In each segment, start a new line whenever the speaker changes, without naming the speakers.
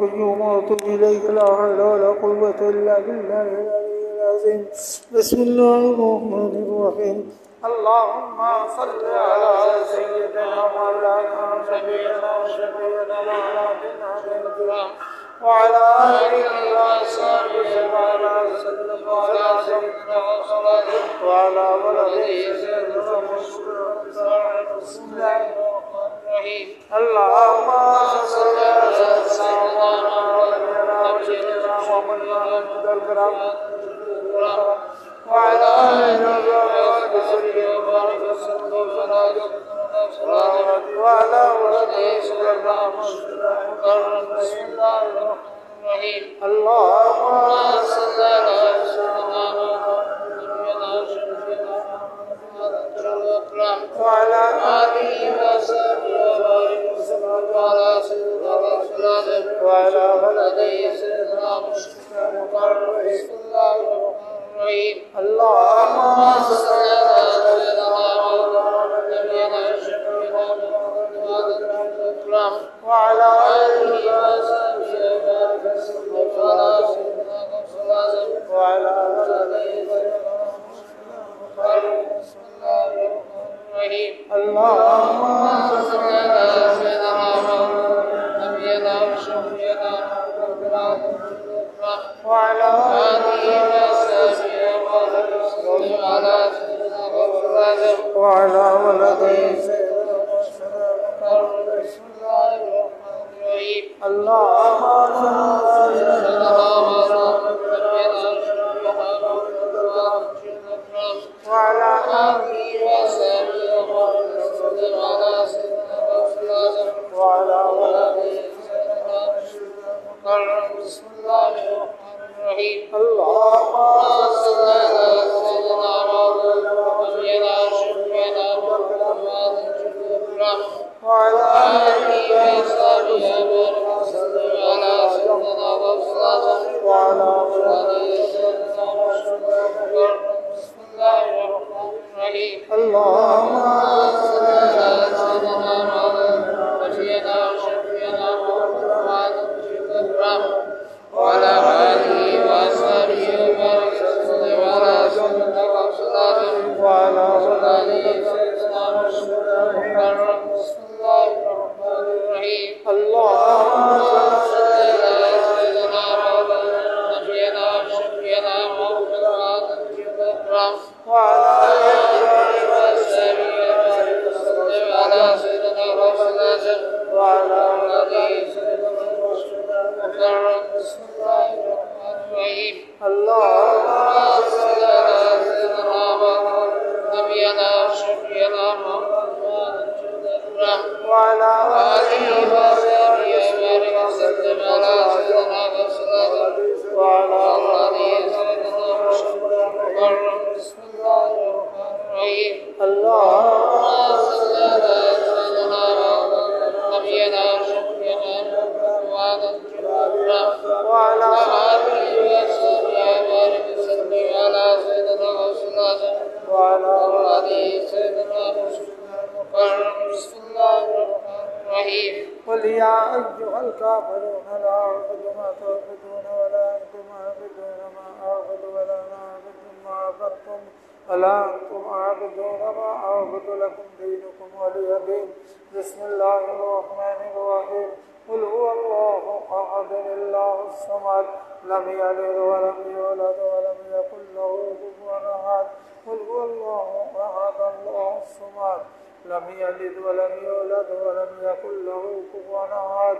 القيوم وأتوب إليك لا حول ولا قوة إلا بالله العلي العظيم. بسم الله الرحمن الرحيم. اللهم صل على سيدنا مولانا شفيعنا وشفيعنا مولانا وعلى آله وصحبه وسلم وعلى سيدنا وعلى ولده سيدنا بسم الله الرحمن الرحيم. اللهم صل على سيدنا وسيدنا محمد وعلى آله وصحبه وسلم وعلى ولده سيدنا بسم الله الرحمن الرحيم. اللهم صل على سيدنا وعلى آله وصحبه وسلم وعلى سيدنا وعلى ولده سيدنا بسم الله الرحمن الرحيم. اللهم صل على سيدنا وعلى آله وصحبه وسلم وعلى سيدنا وعلى ولده بسم الله الرحمن الرحيم. اللهم صل على سيدنا نبينا وشفيعنا وعلى آله وصحبه وسلم وعلى سيدنا وعلى ولده بسم الله الرحمن الرحيم. اللهم صل على سيدنا وعلى آله وصحبه وسلم وعلى سيدنا وعلى ولده بسم الله الرحمن الرحيم. اللهم صل على سيدنا نبينا وشفيعنا وعلى آله وصحبه وسلم وعلى سيدنا وعلى ولده بسم الله الرحمن الرحيم. اللهم صل على سيدنا نبينا وشفيعنا وعلى آله وصحبه وسلم وعلى سيدنا وعلى ولده بسم الله الرحمن الرحيم. اللهم صل على سيدنا نبينا وشفيعنا وعلى آله وصحبه وسلم وعلى سيدنا وعلى ولده بسم الله الرحمن الرحيم. اللهم صل على سيدنا نبينا وشفيعنا وعلى آله وصحبه وسلم على سيدنا وعلى ولده بسم الله الرحمن الرحيم. اللهم صل على سيدنا نبينا وشفيعنا وعلى آله وصحبه وسلم على سيدنا وعلى ولده بسم الله الرحمن الرحيم. قل يا أيها الكافرون لا أعبد ما تعبدون ولا أنتم عابدون ما أعبد ولا أنا عابد ما عبدتم ولا أنتم عابدون ما أعبد لكم دينكم ولي دين. بسم الله الرحمن الرحيم. قل هو الله أحد الله الصمد لم يلد ولم يولد ولم يكن له كفوا أحد. قل هو الله أحد الله الصمد لم يلد ولم يولد ولم يكن له كفوا أحد.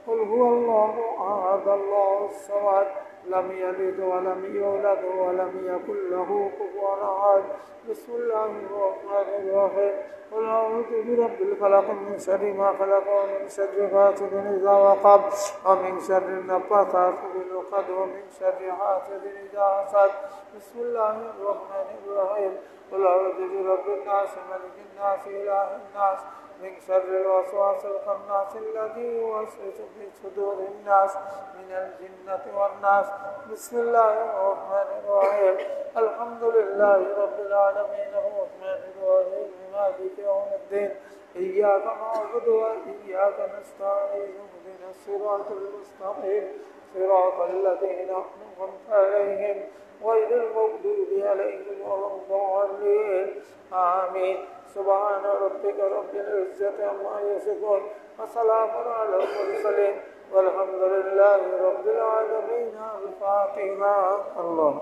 قل هو الله أحد الله الصمد لم يلد ولم يولد ولم يكن له كفوا أحد. بسم الله الرحمن الرحيم. قل أعوذ برب الفلق من شر ما خلق ومن شر غاسق إذا وقب ومن شر النفاثات في العقد ومن شر حاسد إذا حسد. بسم الله الرحمن الرحيم. قل أعوذ برب الناس ملك الناس إله الناس من شر الوسواس الخناس الذي يوسوس في صدور الناس من الجنة والناس. بسم الله الرحمن الرحيم. الحمد لله رب العالمين الرحمن الرحيم مالك يوم الدين إياك نعبد وإياك نستعين اهدنا الصراط المستقيم صراط الذين أنعمت عليهم غير المغضوب عليهم ولا الضالين آمين. سبحان ربك رب العزة عما يصفون وسلام على المرسلين والحمد لله رب العالمين. الفاتحة. الله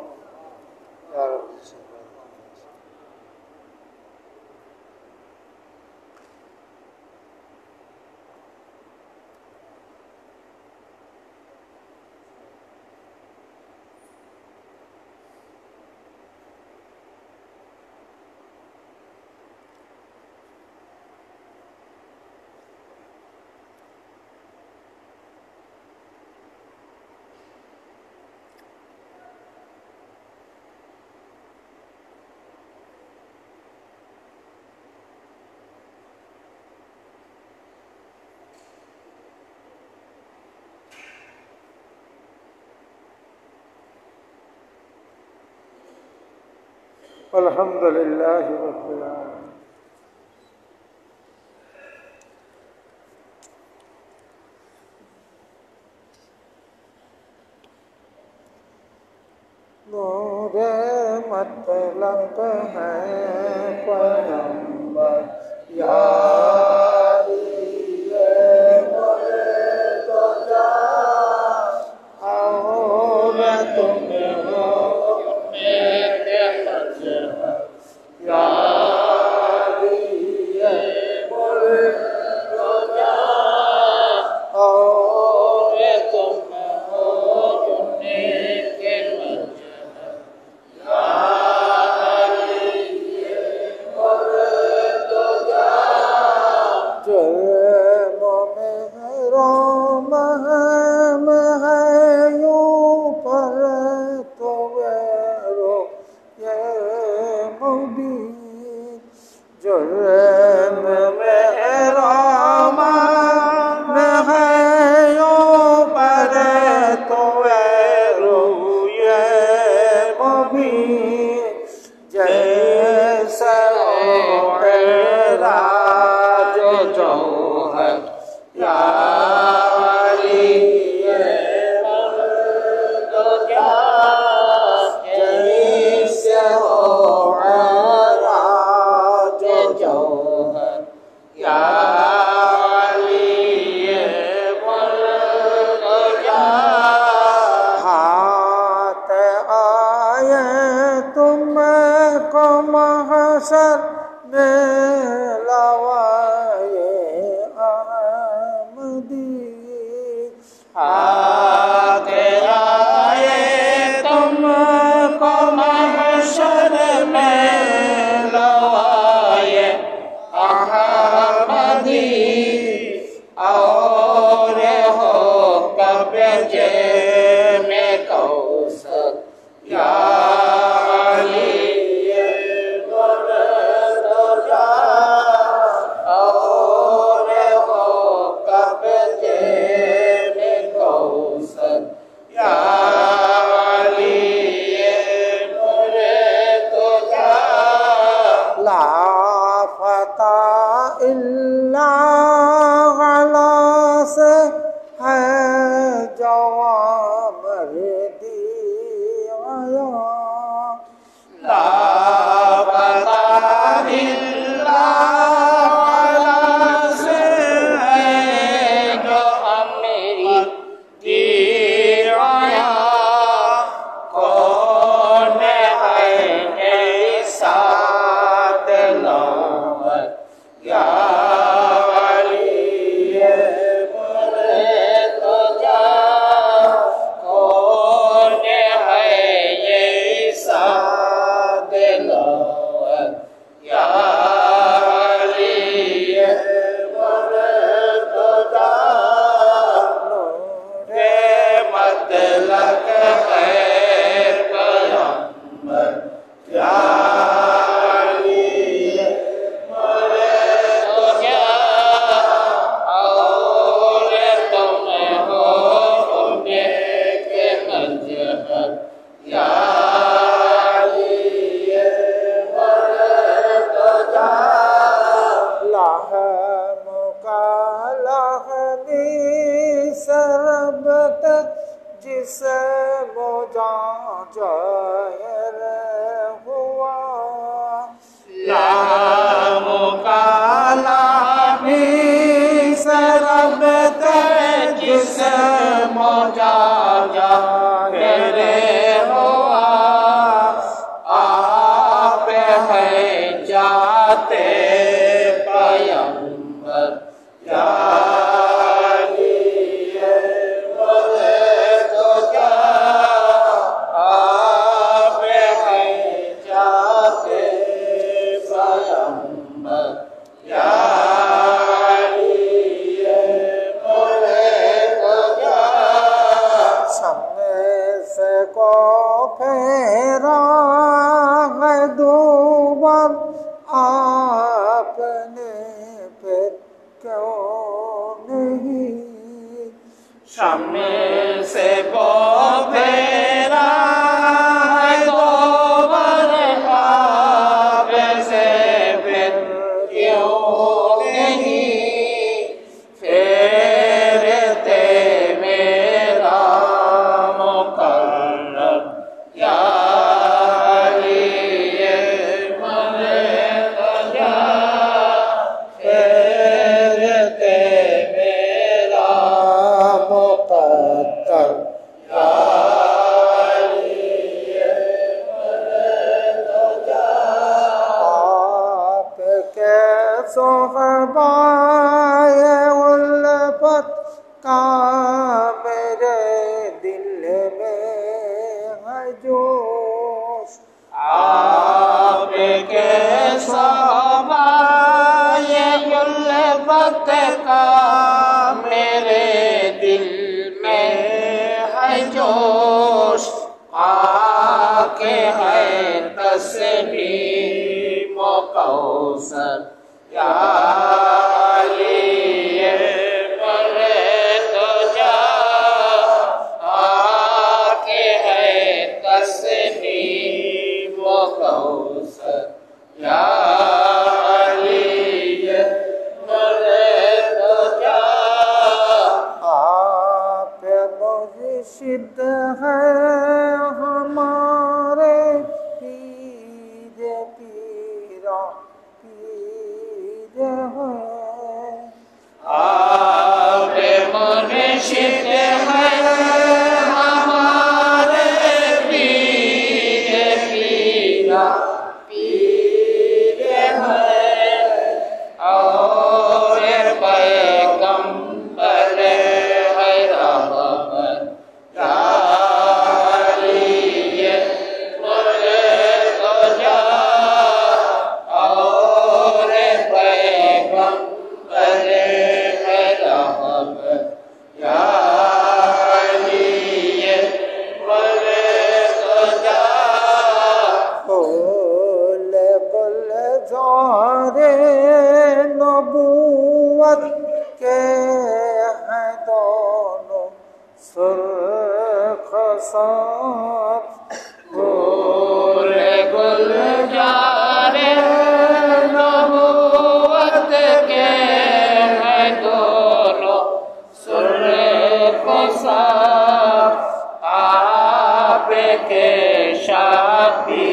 يا رب. الحمد لله رب العالمين. नूर मतलब है पैगंबर यारी बोले तो जा और तुम हो मेरे मजहब यारी बोले तो जा और तुम हो उनके मजहब यारी बोले तो जा जुल्मों में रोम है यूं पर तो रो ये मुबीन जुल्म में रोम है यूं पर तो रो ये मुबीन जैसे राज जौहर यारी तो क्या जैसे राज जौहर यारी तो क्या हाथ आए तुमको महशर में लवाए अहमदी हाथ आए तुमको महशर में लवाए अहमदी और हो कब्जे में कौसर यारी और हो कब्जे में कौसर यारी तो जा लाफता इल्ला गला से है जवामर दी आया जिस मोजाजर हुआ
लाम काला भी सरबत जिस मोजाजर हुआ आप है जाते पयंबर
आपने फिर क्यों नहीं
शम्मे से को फेरा दो बार आप से फिर क्यों नहीं फेरते मेरा मुकर्रम या
सोहबाए उल्फत का मेरे दिल में है जोश
आपके सोहबाए उल्फत का मेरे दिल में है जोश आके है तस्लीम कौसर या
मुर्शिद है हमारे पीर पीरा पीर है
आप मुर्शिद है हमारे पीर पीरा पीर है और पैगंबर है रहमत
नबूवत के हैं दोनों सुर्ख साथ
गुलजारे नबूवत के हैं दोनों सुर्ख साथ आपके शाफी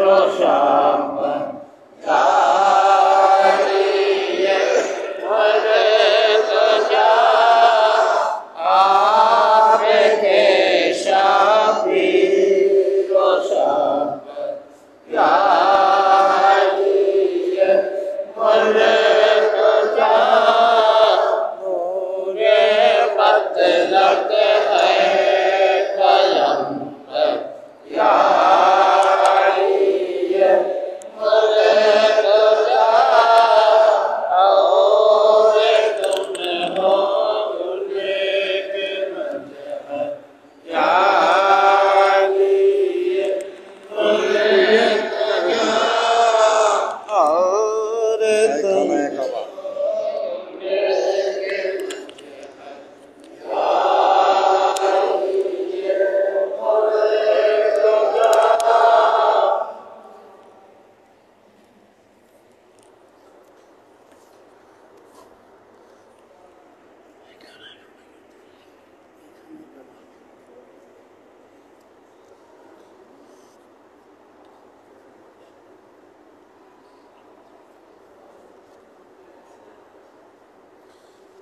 और शामत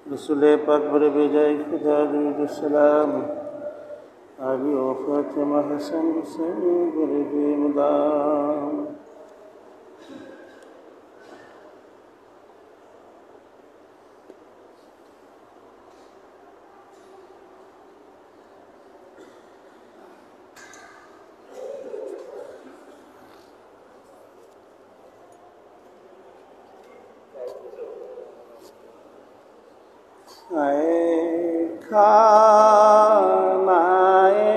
रसूल पाक बर बेजाय खुदा दुरूदुस्सलाम आबी व फातिमा हसन हुसैन बर बेमुदाम खानाए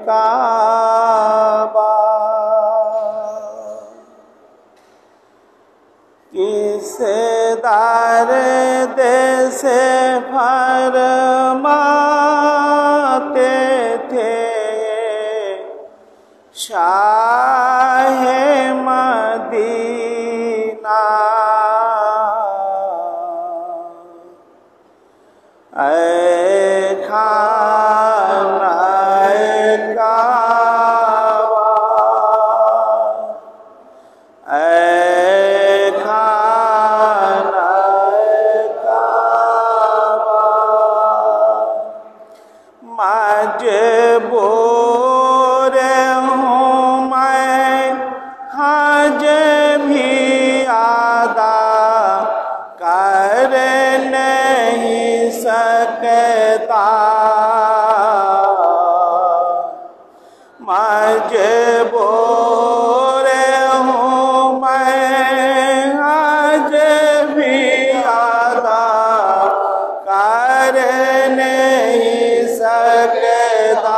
काबा किसे दार दे से फरमाते थे शाह मदीना खानाए काबा खानाए काबा मजबूर हूँ मैं हज भी अदा कर नहीं सकता मजबूर हूँ मैं हज भी अदा कर नहीं सकता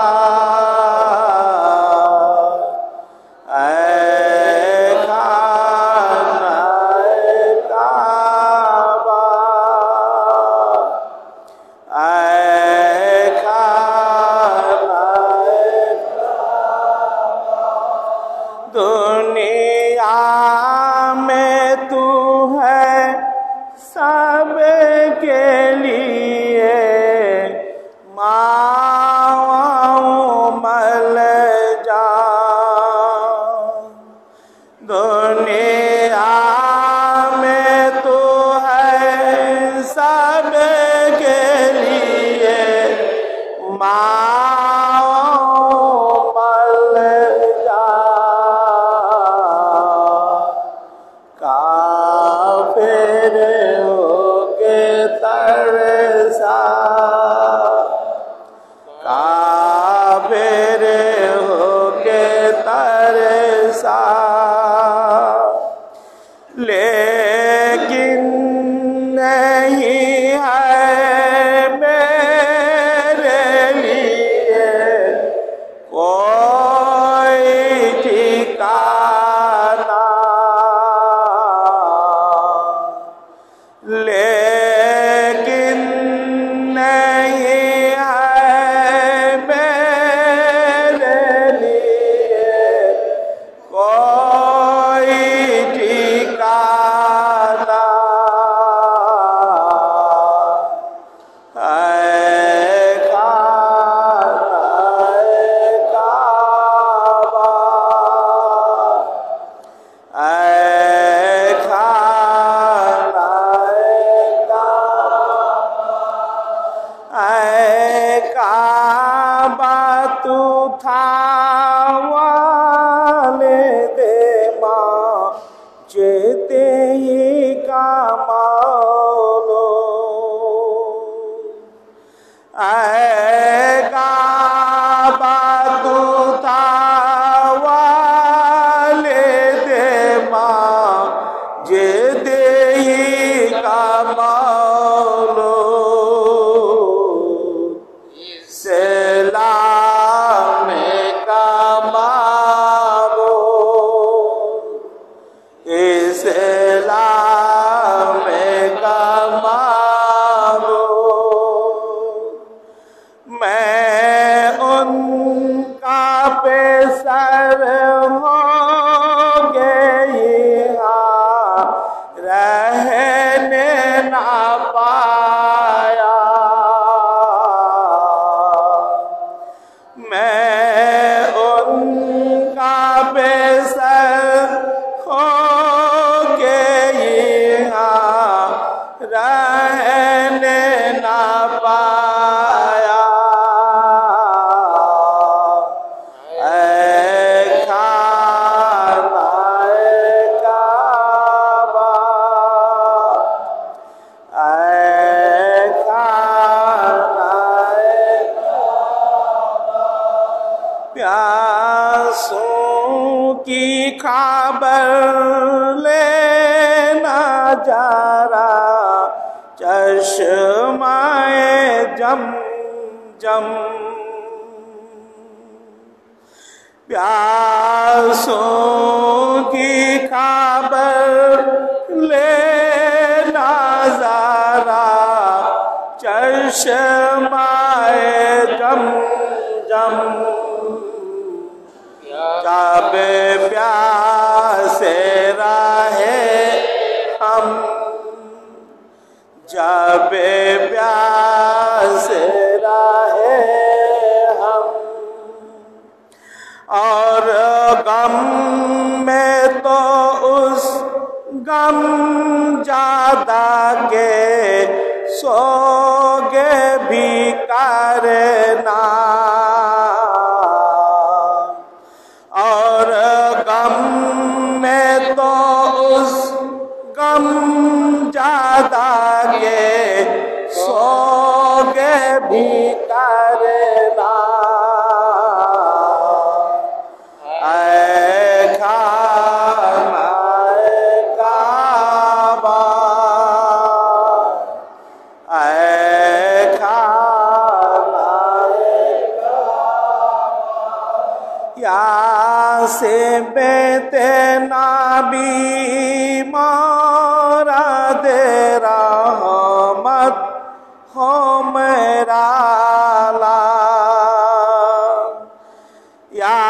दुनिया में तू है सबके लिए मल जा दुनिया में तू है सबके लिए मल जा काफिर होके तरसा काफिर होके तरसा लेकिन नहीं है मेरे लिए कोई ठिकाना लेकिन नहीं है मेरे लिए कोई ठिकाना खानाए काबा काबा तू था वाले दे माँ चेते ही का मौलो काबा तू था वाले दे माँ चेते ही का मौलो सलाम कमाओ इस्लाम कमाओ मैं उनका पेशर हो गई रहने ना पाया मैं उनका बेसर हो के यहाँ रहने न प्यासों की खबर लेना जा रहा चश्माए जम जम। प्यासों की खबर लेना जरा चश्माए जम जम। जब प्यासे रहे हम, जब प्यासे रहे हम, और गम में तो उस गम ज्यादा के सोगे भी करना। और गम में तो उस गम ज्यादा के सोगे भी करना। से बेते नाबी मारा दे रहमत हो मेरा ला। या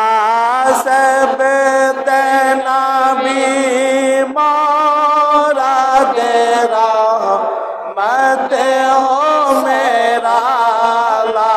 से बेते नाबी मारा दे रहमत हो मेरा ला।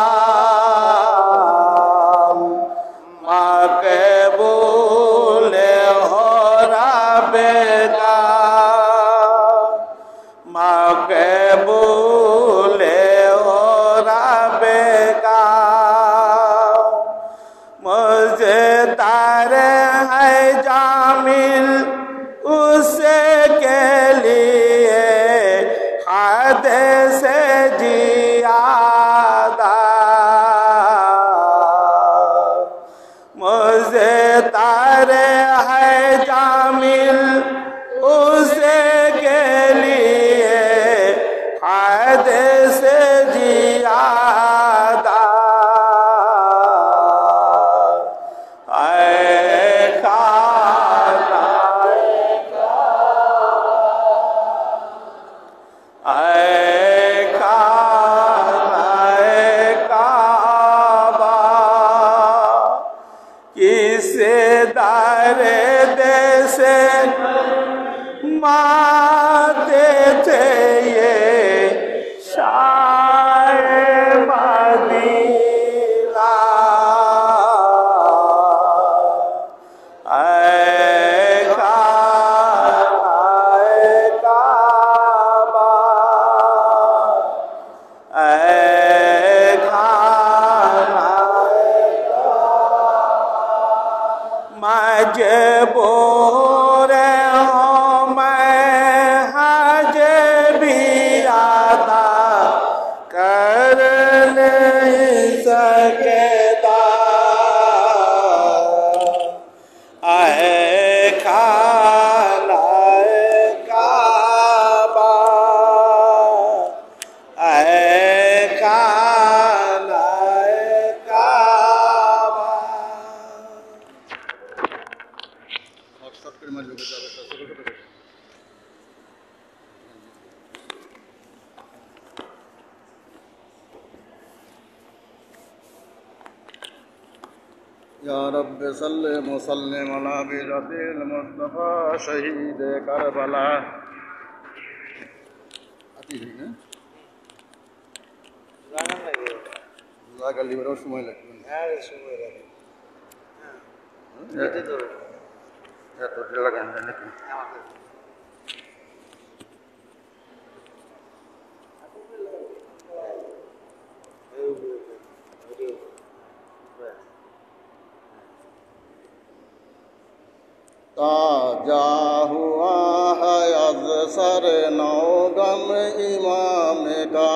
या रब्ब सल्ले मुसल्लिम अला बिरतिल मुस्तफा शहीद करबला। আতি না
জানা লাগে
লাগা লিবারও সময় লাগবে।
হ্যাঁ সময় লাগে। হ্যাঁ এটা তো
এত লাগান নাকি ताजा हुआ है अज सर नौगम इमाम का,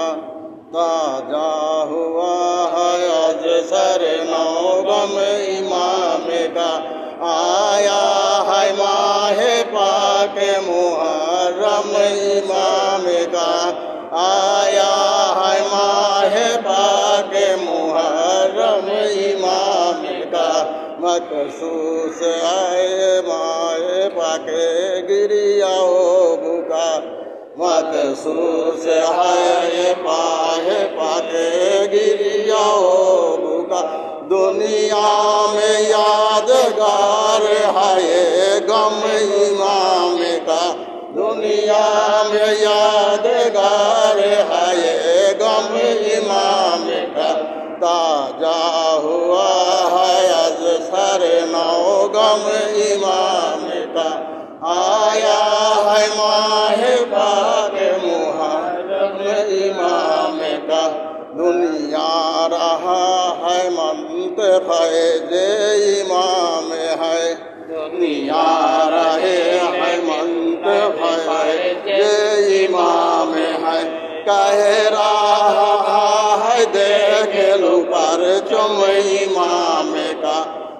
ताजा हुआ है अज सर नौगम इमाम का आया है माहे पाक मुहर्रम इमाम का आया है माहे पाक मुहर्रम इमाम का मखसूस आए माहे पाक गिरियाओ बुका मखसूस है पाके गिरियाओ बुका दुनिया में यादगार है गम इमाम का दुनिया में यादगार है गम इमाम का ताजा हुआ है अज सर नौ गम इमाम का आया है माहे पाक मुहर्रम इमाम का दुनिया रहा है मंत फैज़े इमाम है दुनिया रहे है मंत फैज़े इमाम है कह रहा है देख लो पर चुम इमाम का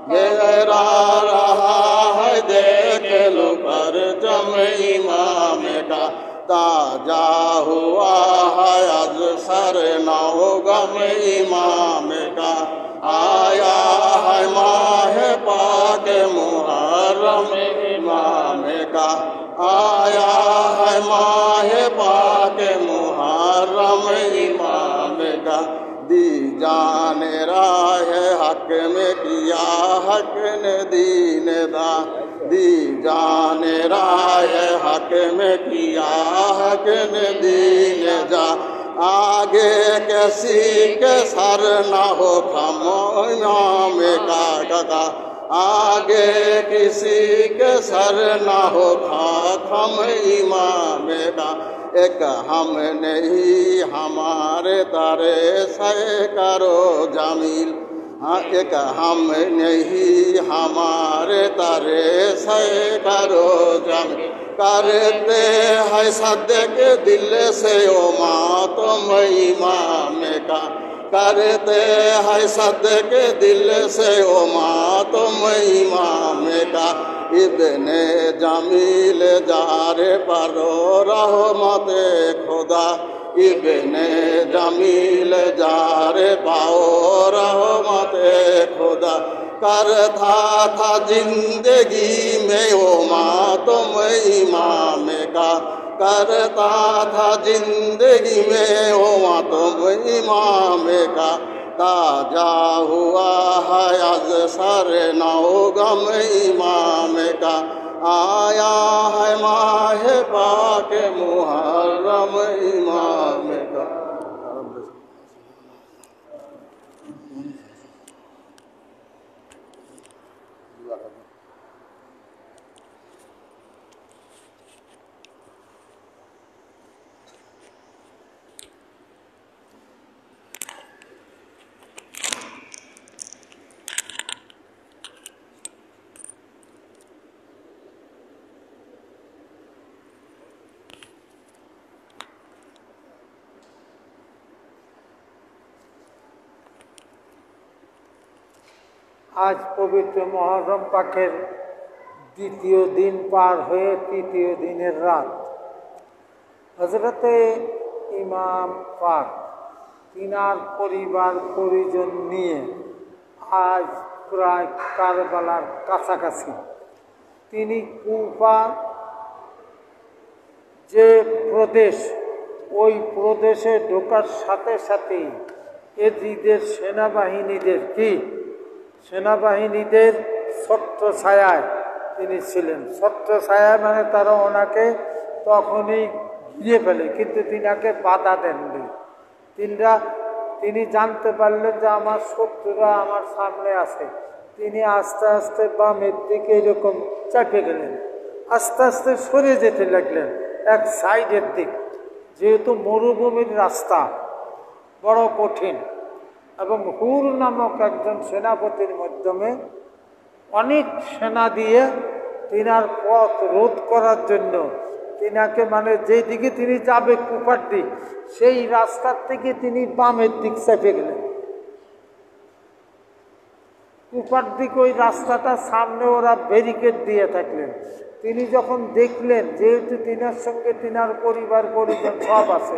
गहरा रहा है देख लो पर चम इमाम का ताजा हुआ है अज सर नौ गम इमाम का आया है माहे पाक मुहर्रम इमाम का आया है माहे पाक मुहर्रम इमाम का दी जाने राह हक में किया हक ने दीन दा दी जाने राह हक में किया हक ने दीन जा आगे किसी के सर न हो खमो इमाम का आगे किसी के सर न हो खम इमाम का एक हम नहीं हमारे तारे से करो जमील हाँ एक हम नहीं हमारे तारे से करो जमील करते हैं सदक दिल से ओ माँ तुम इमाम का करते हैं सदक दिल से ओ माँ तुम इमाम का इब्ने जमील जारे परो रहमत खुदा इब्ने जमील जारे पाओ रहमत खुदा करता था जिंदगी में ओ माँ तुम इमाम का करता था जिंदगी में ओ माँ तुम इमाम का ताजा हुआ है अज सर नौ गम इमाम का आया है माहे पाक मुहर्रम इमाम का
आज पवित्र मुहर्रम पाकेर द्वितीय दिन पार हुए तृतीय दिनेर रात हजरते इमाम पाक तिनार परिवार परिजन निये आज प्राय कारबालार काछाकाछि तिनी कुफा जे प्रदेश ओई प्रदेशे ढोकार साथे साथेई एजिদের সেনাবাহিনীদের কি সেনাবাহিনীদের ছত্র ছায়ায় তিনি ছিলেন। ছত্র ছায়ায় মানে তারা ওনাকে তখনই ঘিরে ফেলে, কিন্তু তিনাকে বাধা দেননি। তিনি জানতে পারলেন যে আমার শত্রুরা আমার সামনে আছে। তিনি আস্তে আস্তে বামের দিকে এরকম চাপে গেলেন, আস্তে আস্তে সরে যেতে লাগলেন এক সাইডের দিক, যেহেতু মরুভূমির রাস্তা বড় কঠিন এবং হুর নামক একজন সেনাপতির মাধ্যমে অনেক সেনা দিয়ে তিনার পথ রোধ করার জন্য তিনাকে মানে যেই দিকে তিনি যাবে কুফার দিক, সেই রাস্তার থেকে তিনি বামের দিক চেপে গেলেন। উপার দিকে ওই রাস্তাটা সামনে ওরা ব্যারিকেড দিয়ে থাকলেন। তিনি যখন দেখলেন যেহেতু তিনার সঙ্গে তিনার পরিবার পরিজন সব আছে,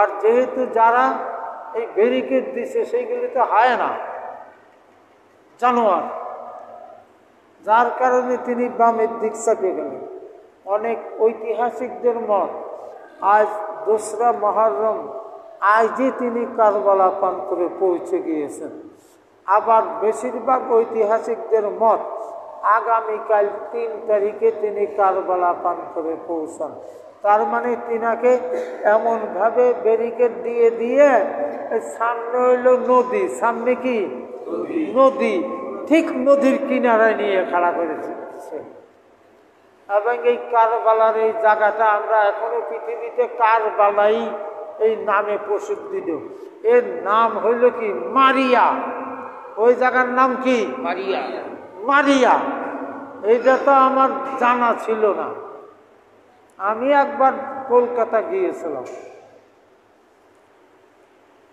আর যেহেতু যারা এই ব্যারিকেড দিছে সেইগুলি তো হয় না, জানোয়ার, যার কারণে তিনি বামের দিক চাপে গেলেন। অনেক ঐতিহাসিকদের মত আজ 2রা মুহররম আজই তিনি কারবালা প্রান্তরে পৌঁছে গিয়েছেন। আবার বেশিরভাগ ঐতিহাসিকদের মত আগামীকাল 3 তারিখে তিনি কারবালা প্রান্তরে পৌঁছান। তার মানে তিনাকে এমনভাবে ব্যারিকেড দিয়ে দিয়ে সামনে হইল নদী, সামনে কি নদী, ঠিক নদীর কিনারায় নিয়ে খাড়া করেছে। এবং এই কারবালার এই জায়গাটা আমরা এখনো পৃথিবীতে কারবালাই এই নামে প্রসিদ্ধি দেব। এর নাম হইল কি মারিয়া। ওই জায়গার নাম কি
মারিয়া।
মারিয়া। এইটা তো আমার জানা ছিল না। আমি একবার কলকাতা গিয়েছিলাম,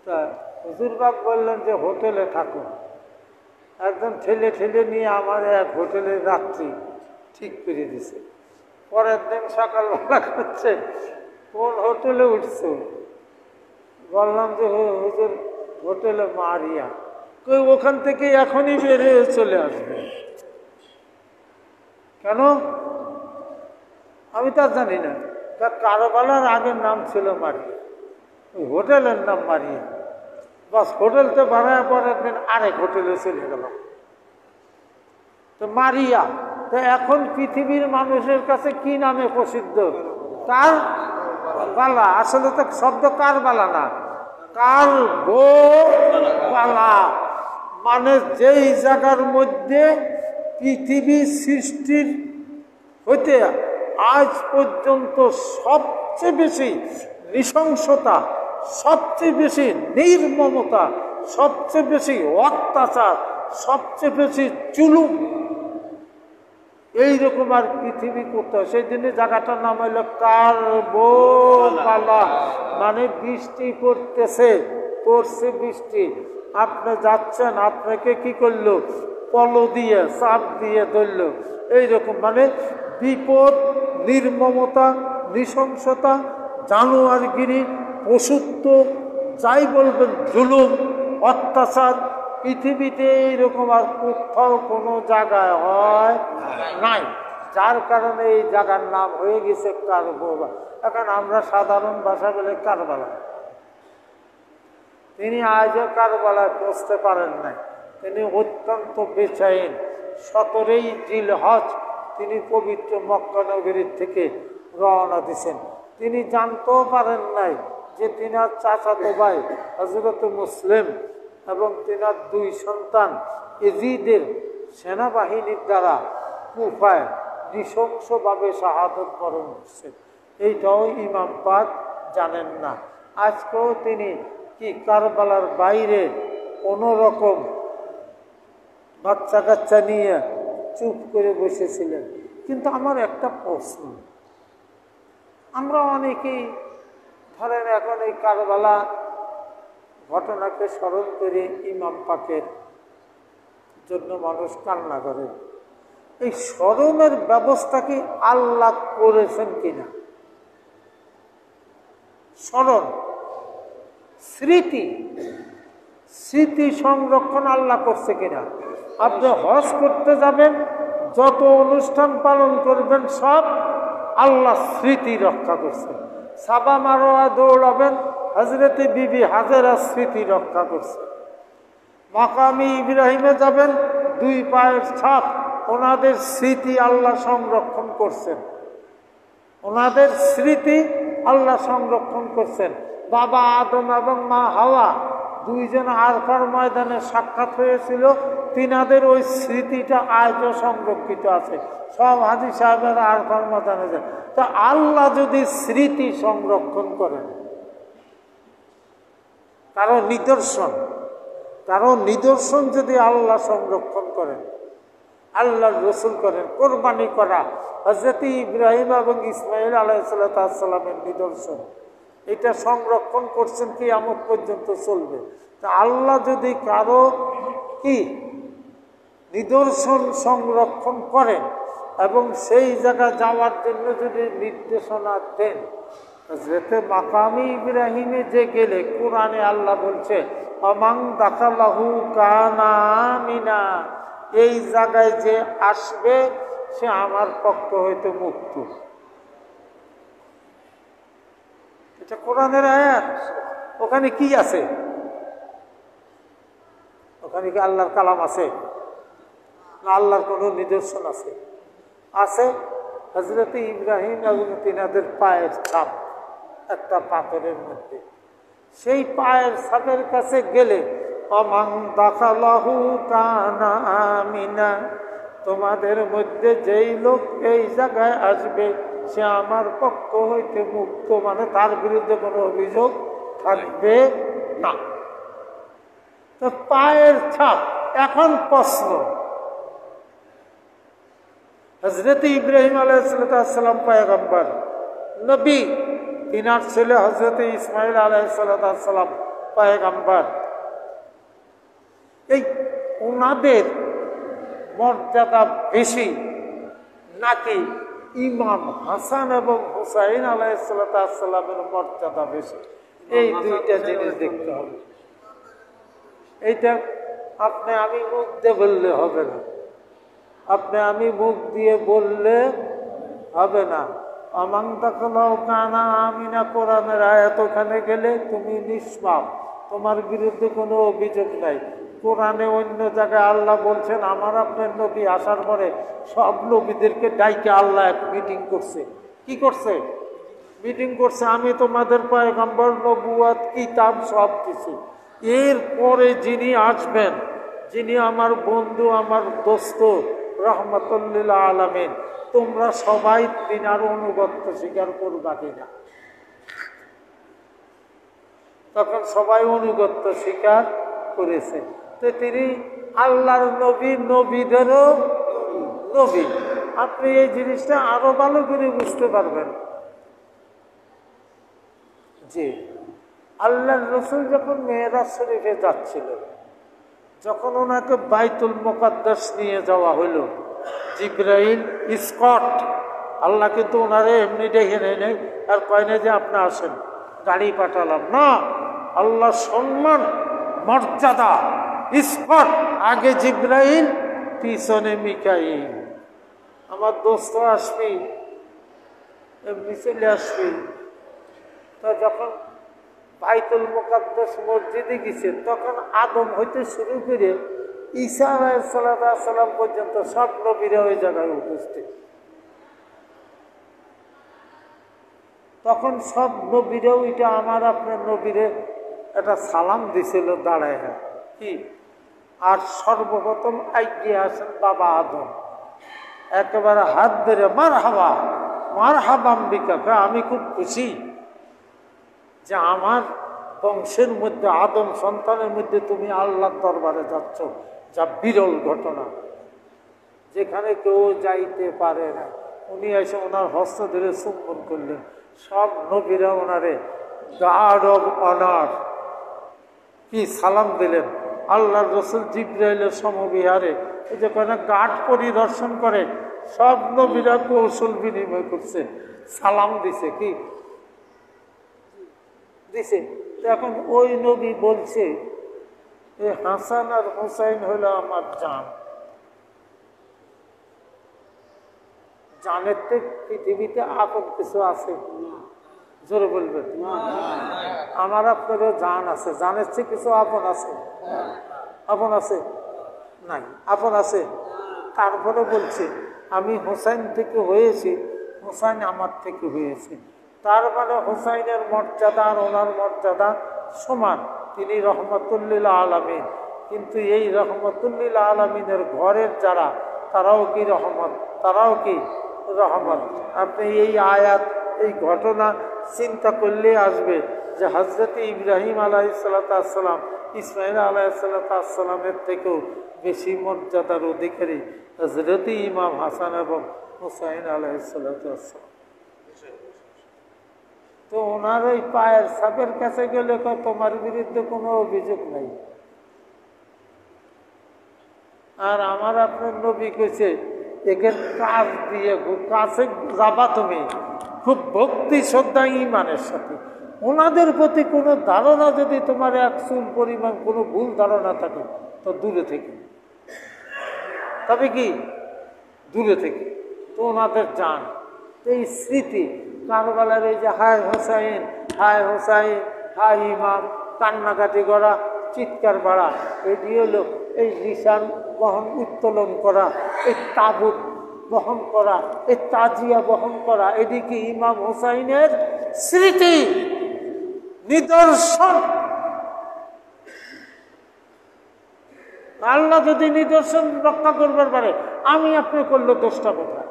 তা হুজুরবাগ বললেন যে হোটেলে থাকুন। একদম ঠেলে ঠেলে নিয়ে আমার এক হোটেলের রাত্রি ঠিক করে দিছে। পরের দিন সকালবেলা করছে কোন হোটেলে উঠছে, বললাম যে হুজুর হোটেলে মারিয়া। কই ওখান থেকে এখনই বেরিয়ে চলে আসবে। কেন আমি তা জানি না। তার কারবালার আগের নাম ছিল মারিয়া, ওই হোটেলের নাম মারিয়া। বাস হোটেলতে বানায় পরের দিন আরেক হোটেলে চলে গেলাম। তো মারিয়া তো এখন পৃথিবীর মানুষের কাছে কি নামে প্রসিদ্ধ? কারবালা। আসলে তো শব্দ কারবালা না, কারবালা মানে যেই জায়গার মধ্যে পৃথিবী সৃষ্টির হইতে আজ পর্যন্ত সবচেয়ে বেশি নৃশংসতা, সবচেয়ে বেশি নির্মমতা, সবচেয়ে বেশি অত্যাচার, সবচেয়ে বেশি জুলুম এইরকম আর পৃথিবী কোথাও। সেই দিনে জায়গাটার নাম হইল কারবালা। মানে বৃষ্টি পড়তেছে, পড়ছে বৃষ্টি, আপনি যাচ্ছেন, আপনাকে কি করলো পলো দিয়ে চাপ দিয়ে ধরল। এইরকম মানে বিপদ, নির্মমতা, নৃশংসতা, জানোয়ারগিরি, পশুত্ব, যাই বলবেন, জুলুম, অত্যাচার পৃথিবীতে এইরকম আর কোথাও কোনো জায়গায় হয় নাই। যার কারণে এই জায়গার নাম হয়ে গেছে কারবালা। এখন আমরা সাধারণ ভাষা বলে কারবালা। তিনি আজও কারবালায় পৌঁছতে পারেন নাই। তিনি অত্যন্ত বেচাইন। 17ই জিলহজ তিনি পবিত্র মক্কা নগরীর থেকে রওনা দিয়েছেন। তিনি জানতেও পারেন নাই যে তিনার চাচাতো ভাই হযরত মুসলিম এবং তিনার 2 সন্তান এজিদের সেনাবাহিনীর দ্বারা কুফায় নৃশংসভাবে শাহাদত বরণ করছেন। এইটাও ইমাম পাক জানেন না। আজকেও তিনি কি কারবালার বাইরে কোনো রকম বাচ্চা কাচ্চা নিয়ে চুপ করে বসেছিলেন। কিন্তু আমার একটা প্রশ্ন, আমরা অনেকেই ধরেন এখন এই কারবালা ঘটনাকে স্মরণ করে ইমাম পাকের জন্য মানুষ কান্না করে। এই স্মরণের ব্যবস্থা কি আল্লাহ করেছেন কিনা? স্মরণ, স্মৃতি, স্মৃতি সংরক্ষণ আল্লাহ করছে কিনা? আপনি হজ করতে যাবেন, যত অনুষ্ঠান পালন করবেন সব আল্লাহ স্মৃতি রক্ষা করছে। সাবা মারোয়া দৌড়াবেন, হজরতে বিবি হাজেরা স্মৃতি রক্ষা করছে। মাকামি ইব্রাহিমে যাবেন, 2 পায়ের ছাপ, ওনাদের স্মৃতি আল্লাহ সংরক্ষণ করছেন। ওনাদের স্মৃতি আল্লাহ সংরক্ষণ করছেন। বাবা আদম এবং মা হাওয়া 2 জন আরফার ময়দানে সাক্ষাৎ হয়েছিল, তিনাদের ওই স্মৃতিটা আজও সংরক্ষিত আছে। সব হাজী সাহেবেরা আরফার ময়দানে যায়। তা আল্লাহ যদি স্মৃতি সংরক্ষণ করেন, কারো নিদর্শন যদি আল্লাহ সংরক্ষণ করেন, আল্লাহর রসুল করেন, কোরবানি করা হযরত ইব্রাহিম এবং ইসমাইল আলাইহিসসালামের নিদর্শন, এটা সংরক্ষণ করছেন কিয়ামত পর্যন্ত চলবে। তা আল্লাহ যদি কারো কি নিদর্শন সংরক্ষণ করেন এবং সেই জায়গা যাওয়ার জন্য যদি নির্দেশনা দেন, যেতে মাকামি ইব্রাহিমে যে গেলে কোরআনে আল্লাহ বলছে অমাং দাখালাহু কানা আমিনা, এই জায়গায় যে আসবে সে আমার পক্ষ হইতে মুক্ত। এটা কোরআনের আয়াত। ওখানে কি আছে? ওখানে কি আল্লাহর কালাম আছে না আল্লাহর কোনো নিদর্শন আছে? আছে। হযরত ইব্রাহিম এবং তিনাদের পায়ের ছাপ একটা পাথরের মধ্যে, সেই পায়ের ছাপের কাছে গেলে অমাং দাখালাহু কানা আমিনা, তোমাদের মধ্যে যেই লোক এই জায়গায় আসবে সে আমার পক্ষ হইতে মুক্ত, মানে তার বিরুদ্ধে কোনো অভিযোগ থাকবে না। তো পায়ের ছাপ। এখন প্রশ্ন, হযরত ইব্রাহিম আলাইহিসসালাম পয়গম্বর নবী, তিনার ছেলে হযরত ইসমাইল আলাইহিসসালাম পয়গম্বর, এই ওনাদের মর্যাদা বেশি নাকি ইমাম হাসান এবং হুসাইন আলাইহিসসালামের মর্যাদা বেশি? এই দুইটা জিনিস দেখতে হবে। এইটা আপনি আমি মুখ দিয়ে বললে হবে না, আপনি আমি মুখ দিয়ে বললে হবে না। অমাং দাখালাহু কানা আমিনা কোরআনের আয়াত, ওখানে গেলে তুমি নিষ্পাপ, তোমার বিরুদ্ধে কোনো অভিযোগ নাই। কোরআনে অন্য জায়গায় আল্লাহ বলছেন আমার আপনার নবী আসার পরে সব নবীদেরকে ডাইকে আল্লাহ এক মিটিং করছে। কি করছে? মিটিং করছে, আমি তোমাদের পয়গম্বর, নবুয়ত, কিতাব সব কিছু। এরপরে যিনি আসবেন, যিনি আমার বন্ধু, আমার দোস্ত, রহমতুল লিল আলামিন, তোমরা সবাই তিনার অনুগত্য স্বীকার করবা কিনা? তখন সবাই অনুগত্য স্বীকার করেছে। তো তিনি আল্লাহর নবী, নবীদেরও নবী। আপনি এই জিনিসটা আরো ভালো করে বুঝতে পারবেন যে আল্লাহর রাসূল যখন মেরাজ শরীফে যাচ্ছিল, যখন ওনাকে বাইতুল মুকাদ্দাস নিয়ে যাওয়া হলো, জিবরাইল স্কট, আল্লাহ কিন্তু ওনারে এমনি ডেকে নেই আর কয় না যে আপনি আসেন, গাড়ি পাঠালাম না। আল্লাহ সম্মান, মর্যাদা, স্কট, আগে জিবরাইল, পিছনে মিকাইল। আমার দোস্ত আসবি, এমনি চলে আসবি। তো যখন বাইতুল মুকাদ্দাস মসজিদে গেছে, তখন আদম হইতে শুরু করে ঈসা আলাইহিসসালাম পর্যন্ত সব নবীরা ওই জায়গায় উপস্থিত। তখন সব নবীরাও এটা আমার আপনার নবীরে একটা সালাম দিছিল দাঁড়ায়। কি? আর সর্বপ্রথম এগিয়ে আসেন বাবা আদম, একেবারে হাত ধরে মারহাবা, মারহাবা আম্বিকা, আমি খুব খুশি যে আমার বংশের মধ্যে, আদম সন্তানের মধ্যে তুমি আল্লাহর দরবারে যাচ্ছ, যা বিরল ঘটনা, যেখানে কেউ যাইতে পারে না। উনি এসে ওনার হস্ত ধরে চুম্বন করলেন। সব নবীরা ওনারে গার্ড অব অনার কি সালাম দিলেন। আল্লাহর রাসূল জিবরাইলের সমবিহারে এই যে কোনো গার্ড পরিদর্শন করে, সব নবীরা কৌশল বিনিময় করছে, সালাম দিছে। কি দিছে? এখন ওই নবী বলছে এই হাসান আর হুসাইন হলো আমার জান। জানের তো পৃথিবীতে আপন কিছু আছে? জোরে বলবেন। আমার আপনারও জান আছে, জানের চেয়ে কিছু আপন আছে? আপন আছে? নাই। আপন আছে। তারপরে বলছে আমি হুসাইন থেকে হয়েছি, হুসাইন আমার থেকে হয়েছে। তার মানে হুসাইনের মর্যাদা আর ওনার মর্যাদা সমান। তিনি রহমতুল লিল আলামিন। কিন্তু এই রহমতুল লিল আলামিনের ঘরের যারা, তারাও কি রহমত? তারাও কি রহমত? আপনি এই আয়াত, এই ঘটনা চিন্তা করলে আসবে যে হযরত ইব্রাহিম আলাইহিসসালাম ইসমাইল আলাইহিসসালামের থেকেও বেশি মর্যাদার অধিকারী হযরত ইমাম হাসান এবং হুসাইন আলাইহিসসালাম। তো ওনার ওই পায়ের ছাপের কাছে গেলে তোমার বিরুদ্ধে কোনো অভিযোগ নাই। আর আমার আপনার নবী কইছে একে কাজ দিয়ে কাছে যাবা তুমি খুব ভক্তি শ্রদ্ধা ইমানের সাথে। ওনাদের প্রতি কোনো ধারণা যদি তোমার এক চুল পরিমাণ কোনো ভুল ধারণা থাকে তো দূরে থেকে, তবে কি দূরে থেকে তো ওনাদের জান। এই স্মৃতি কারবালার এই যে হায় হোসাইন হায় হোসাইন হায় ইমাম, কান্নাকাটি করা, চিৎকার বাড়া, এটি হলো এই নিশান বহন উত্তোলন করা, এই তাবুত বহন করা, এই তাজিয়া বহন করা, এদিকে ইমাম হোসাইনের স্মৃতি নিদর্শন। আল্লাহ যদি নিদর্শন রক্ষা করবার পারে, আমি আপনি করলে দোষটা কোথায়?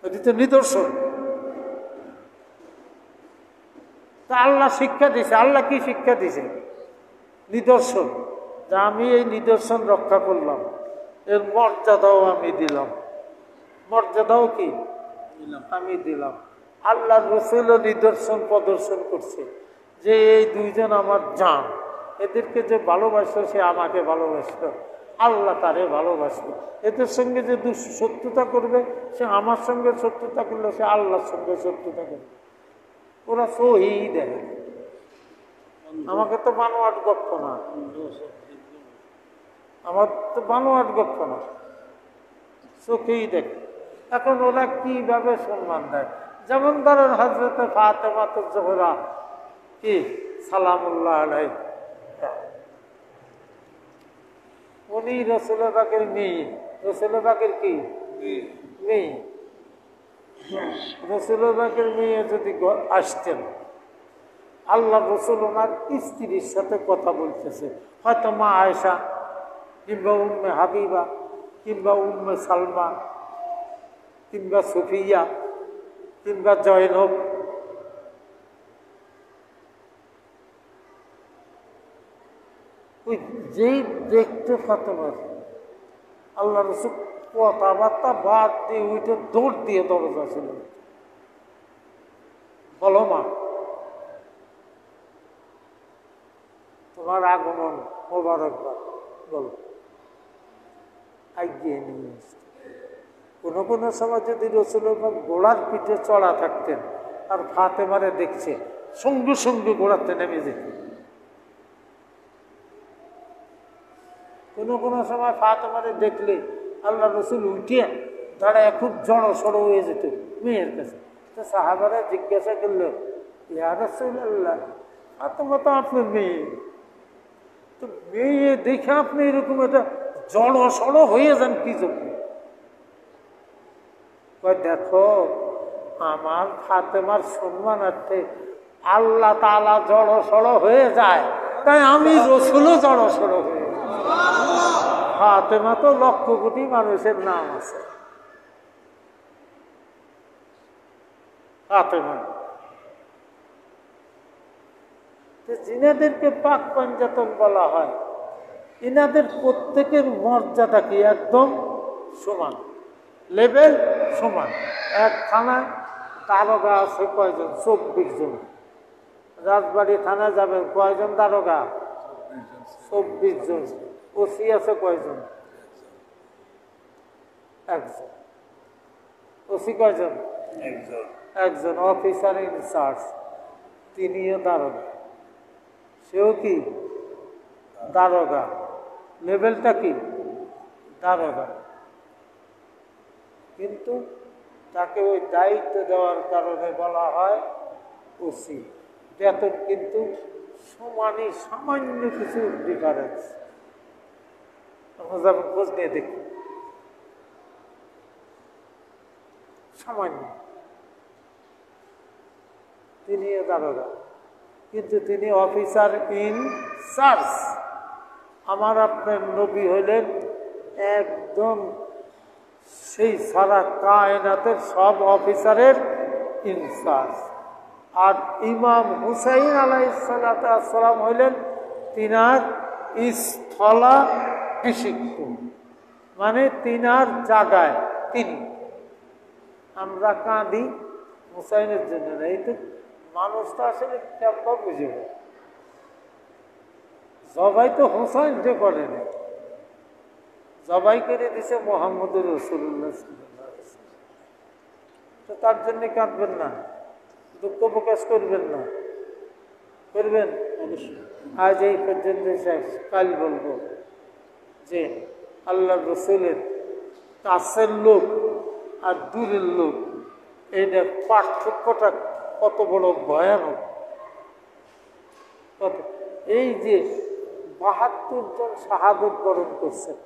এটি তো নিদর্শন। তা আল্লাহ শিক্ষা দিছে। আল্লাহ কি শিক্ষা দিছে? নিদর্শন। যে আমি এই নিদর্শন রক্ষা করলাম, এর মর্যাদাও আমি দিলাম। মর্যাদাও কি আমি দিলাম। আল্লাহ রসুলও নিদর্শন প্রদর্শন করছে যে এই দুইজন আমার জান, এদেরকে যে ভালোবাসলো সে আমাকে ভালোবাসলো, আল্লাহ তারে ভালোবাসলো। এদের সঙ্গে যে শত্রুতা করবে সে আমার সঙ্গে শত্রুতা করলে সে আল্লাহর সঙ্গে শত্রুতা করবে। ওরা সহিই দেখে, আমাকে তো বানোয়াট গপ্প না, আমার তো বানোয়াট গপ্প না, চোখেই দেখে। এখন ওরা কিভাবে সম্মান দেয়? যেমন ধরেন হযরতে ফাতেমা জোহরা কি সালামুল্লাহ আলাইহি, উনি রাসূল পাকের মেয়ে। রাসূল পাকের কি মেয়ে? রাসূল পাকের মেয়ে যদি আসতেন, আল্লাহ রসুল ওনার স্ত্রীর সাথে কথা বলতেছে, হয়তো মা আয়েশা কিংবা উম্মে হাবিবা কিংবা উম্মে সালমা কিংবা সুফিয়া কিংবা জয়নব, ওই যেই দেখতে ফাতেমা, আল্লাহ রসুল কথাবার্তা বাদ দিয়ে ওইটা দৌড় দিয়ে দরজা ছিল, বলো মা তোমার আগমন মোবারকবাদ, বলো আগিয়ে নিয়ে আসতে। কোনো কোনো সময় যদি রসুলের গোড়ার পিঠে চড়া থাকতেন আর ফাতেমারে দেখছে, সঙ্গে সঙ্গে গোড়াতে নেমে যেত। কোনো কোনো সময় ফাতেমারে দেখলে আল্লাহ রসুল উঠিয়ে দাঁড়ায় খুব জড়ো সড়ো হয়ে যেত মেয়ের কাছে। তো সাহাবারা জিজ্ঞাসা করলো, ইয়া রাসূলুল্লাহ, ফাতেমা তো আপনার মেয়ে, তো মেয়ে দেখে আপনি এরকম একটা জড়ো সড়ো হয়ে যান কি জন্য? দেখো আমার ফাতেমার সম্মানার্থে আল্লাহ তাআলা জড়ো সড়ো হয়ে যায়, তাই আমি রসুলও জড়ো সড়ো হয়ে যাই। ফাতেমা তো লক্ষ কোটি মানুষের নাম আছে, ফাতেমা। যিনাদেরকে পাক পাঞ্জাতন বলা হয়, ইনাদের প্রত্যেকের মর্যাদা কি একদম সমান, লেভেল সমান। এক থানায় দারোগা আছে কয়জন? 24 জন। রাজবাড়ি থানায় যাবেন, কয়জন দারোগা? 24 জন। ওসি আছে কয়জন? একজন। ওসি কয়জন? একজন। অফিসার ইনচার্জ, তিনিও দারোগা, সেও কি দারোগা, লেভেলটা কি দারোগা। কিন্তু তাকে ওই দায়িত্ব দেওয়ার কারণে বলা হয় ওসি। বেতন কিন্তু সমানই, সামান্য কিছু ডিফারেন্স। আমরা যেমন খোঁজ নিয়ে দেখি, সামান্য। তিনিও দারোগা, কিন্তু তিনি অফিসার ইন চার্জ। আমার আপনার নবী হইলেন একদম সেই সারা কায়নাতের সব অফিসারের ইনচার্জ। আর ইমাম হুসাইন আলাইহিসসালাম হইলেন তিনার স্থলাভিষিক্ত, মানে তিনার জায়গায় তিনি। আমরা কাঁদি হুসাইনের জন্য না, এই তো মানুষটা আসলে কেমন বুঝবে। জবাই তো হোসাইন যে করেনি, জবাই করে দিছে মোহাম্মদুর রাসূলুল্লাহ সাল্লাল্লাহু আলাইহি ওয়াসাল্লাম। তো তার জন্য কাঁদবেন না, দুঃখ প্রকাশ করবেন না, করবেন অবশ্যই। আজ এই পর্যন্ত শেষ, কাল বলবো যে আল্লাহ রসুলের কাছের লোক আর দূরের লোক এইটা পার্থক্যটা কত বড় ভয়ানক। কত এই যে ৭২ জন শাহাদত বরণ করছেন,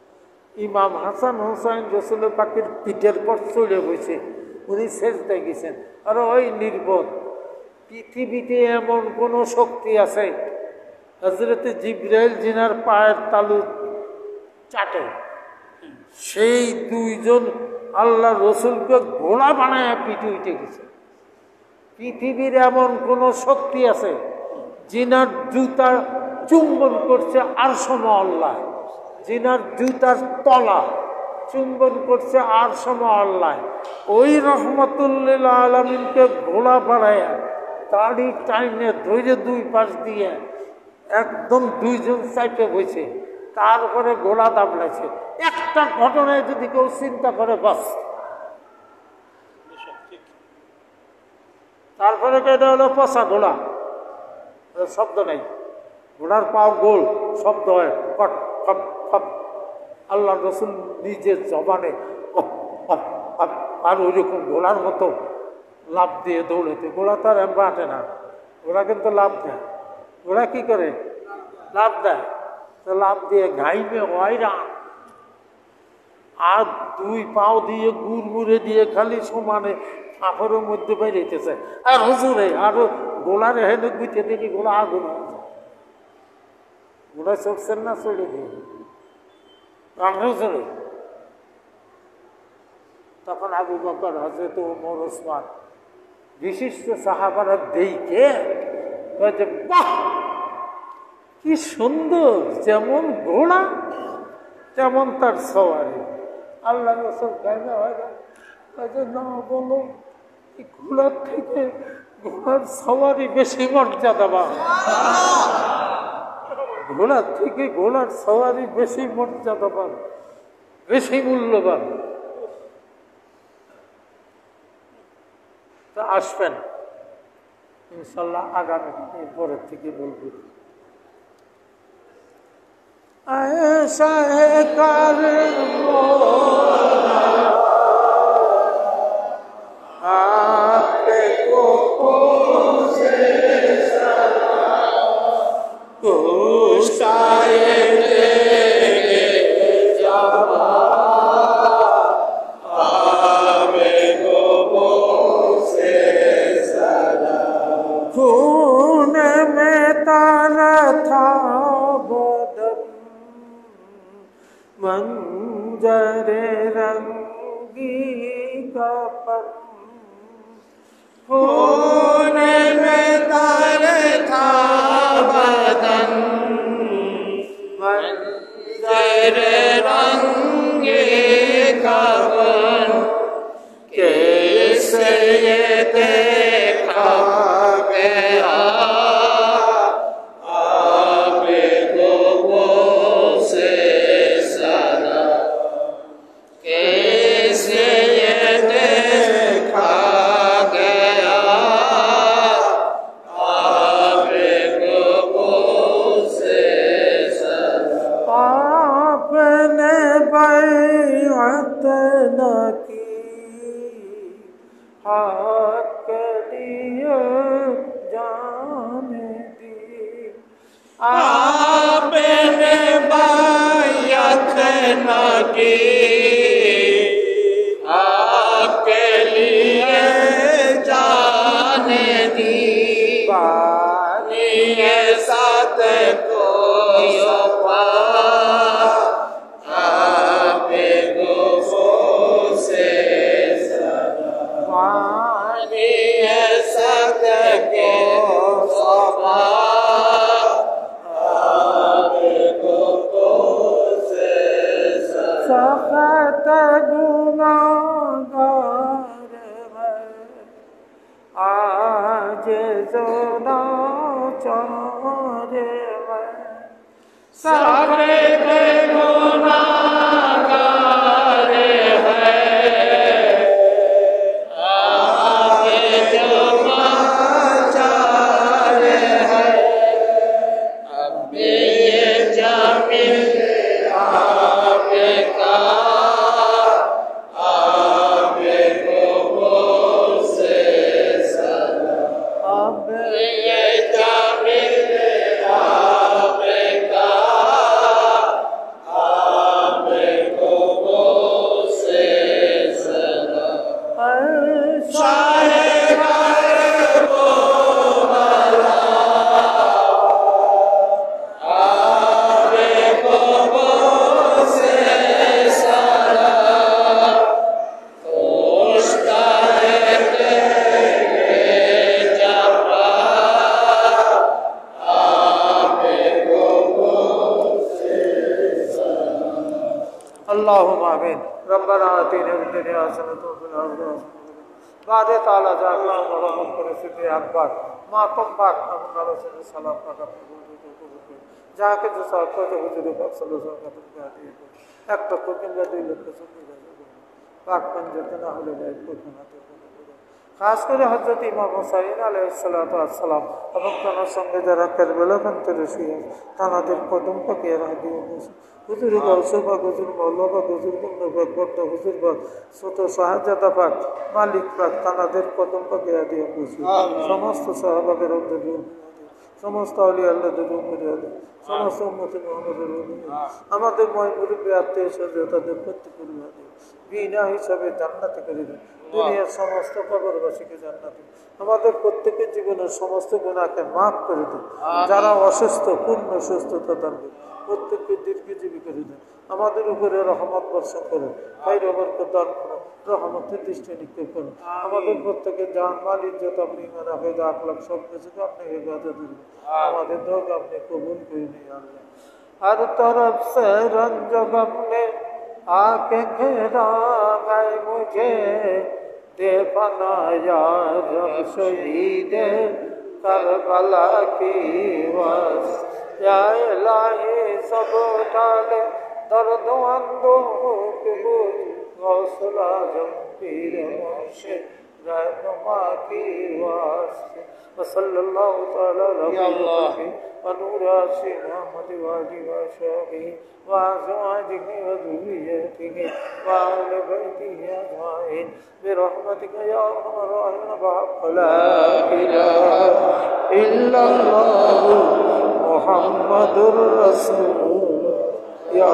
ইমাম হাসান হোসাইন রসুলের পাখির পিঠের পর চলে বসে উনি সেজদায় গেছেন। আর ওই নির্বোধ, পৃথিবীতে এমন কোন শক্তি আছে হযরতে জিবরাইল জিনার পায়ের তালু চাটে, সেই দুইজন আল্লাহ রসুলকে ঘোড়া বানায় পিঠে উঠে গেছে। পৃথিবীর এমন কোন শক্তি আছে জিনার জুতার চুম্বন করছে আরশ আল্লাহ, জিনার জুতার তলা চুম্বন করছে আরশ আল্লাহ, ওই রহমতুল্লিল আলমিনকে ঘোড়া বাড়ায় দাড়ি টাইনে ধৈর্য দুই পাশ দিয়ে একদম দুইজন সাইডে বসে তারপরে ঘোড়া দাবলাইছে। একটা ঘটনায় যদি কেউ চিন্তা করে বাস, তারপরে এটা হলো পচা ঘোড়া, শব্দ নেই, ঘোড়ার পাও গোল, শব্দ হয় ফট ফট ফট। আল্লাহ রসুল নিজের জবানে আর ওইরকম ঘোড়ার মতো লাভ দিয়ে দৌড়েতে। ঘোড়া তো আর এমবা আটে না, ঘোড়া কিন্তু লাভ দেয়। ঘোড়া কি করে? লাভ দেয়। তো লাভ দিয়ে ঘাইমে হয়রা আর দুই পাও দিয়ে গুড়মুড়ে দিয়ে খালি সমানে ফাঁপড়ের মধ্যে বেরিয়েছে। আর হুজুরে আরো গোলার হেনে গুইতে দেখি গোলা আগুন গোলা চলছেন না চলে দিয়ে হুজুরে। তখন আবু বকর, হযরত ওমর, ওসমান বিশিষ্ট সাহাবারা দেখে বাহ কি সুন্দর, যেমন ঘোড়া তেমন তার সওয়ারি। আল্লাহ রসুল গাইনা হয় না, বলো ঘোড়ার থেকে ঘোড়ার সওয়ারি বেশি মর্যাদাবান, ঘোড়ার থেকে ঘোড়ার সওয়ারি বেশি মর্যাদাবান, বেশি মূল্যবান। তা আসবেন ইনশাল্লাহ আগামী পরের থেকে বলবো। ऐसा है कर आपको खून में तारा था बदन मंजरे रंगी का पर,
खून में तारे था बदन मंजरे रंगे कफन, कैसे ये देखा गया आपने बायत न की, आपके लिए जाने दी, पानी साथ कोई आपे गो से पानी साथ के
सखत गुनाहगार है आज जो नाचार है,
सारे गुनाहगार हैं, आगे जो समाचार है, अब ये जामिल आपका
आमीन। रब्बना आतिना फिद दुनिया हसनतन व फिल आखिरति हसनतन बाद ताला जागला रहमत परिस्थिति আকবার মাতম পাক আমরা রাসূলের সালাম পাক আপনি যাকে যে সব কথা হুজুর পাক সাল্লাল্লাহু আলাইহি ওয়াসাল্লাম দিয়ে একটা কিংবা দুই লক্ষ চলে যাবে পাক পঞ্জত না হলে যায় প্রথমত খাস করে হযরত ইমাম হুসাইন আলাইহিস সালাতু ওয়াস সালাম এবং তার সঙ্গে যারা কারবালা প্রান্তরে শুয়ে তাদের কদম পাকে রাখি হুজুর গাউসে পাক হুজুর মাওলা পাক হুজুর বন্ধ বন্ধ হুজুর পাক ছোট শাহজাদা পাক মালিক পাক তাদের কদম পাকে দিয়ে খুশি সমস্ত সাহাবাদের রহমত সমস্ত আউলিয়া আল্লাহদের রহমত সমস্ত উম্মতে মুহাম্মদের রহমত আমাদের মুরব্বি আত্মীয় স্বজন তাদের প্রত্যেকের রহমত বিনা হিসাবে জান্নাতে করে দেন দুনিয়ার সমস্ত কবরবাসীকে জান্নাতে আমাদের প্রত্যেকের জীবনের সমস্ত গুনাহকে মাফ করে দেন যারা অসুস্থ পূর্ণ সুস্থতা দান করুন প্রত্যেককে দীর্ঘজীবী করে দেন আমাদের উপরে রহমত বর্ষণ করুন খাইর বরকত দান করুন রহমতের দৃষ্টি নিক্ষেপ করুন আমাদের প্রত্যেকের জান মাল ইজ্জত আপনি ইমান আকিদা আখলাক সব কিছুকে আপনি হেফাজত করুন আমাদের দোয়া আপনি কবুল করে নিন আল্লাহ हर तरफ से रंज गम ने आके घेरा है मुझे दे पना यार रब शहीद करबला की वास या इलाही सब डाले दर्द अंदों के बोझ गौसल आजम पीर मुर्शिद रहनुमा की वास्ते वसल्लल्लाहु तआला अलैहि ونور آسین محمد والی و شاہی و ازواجه و ذریته و آل بیته اجمعین برحمتک یا ارحم الراحمین بحق لا اله الا اللہ محمد رسول یا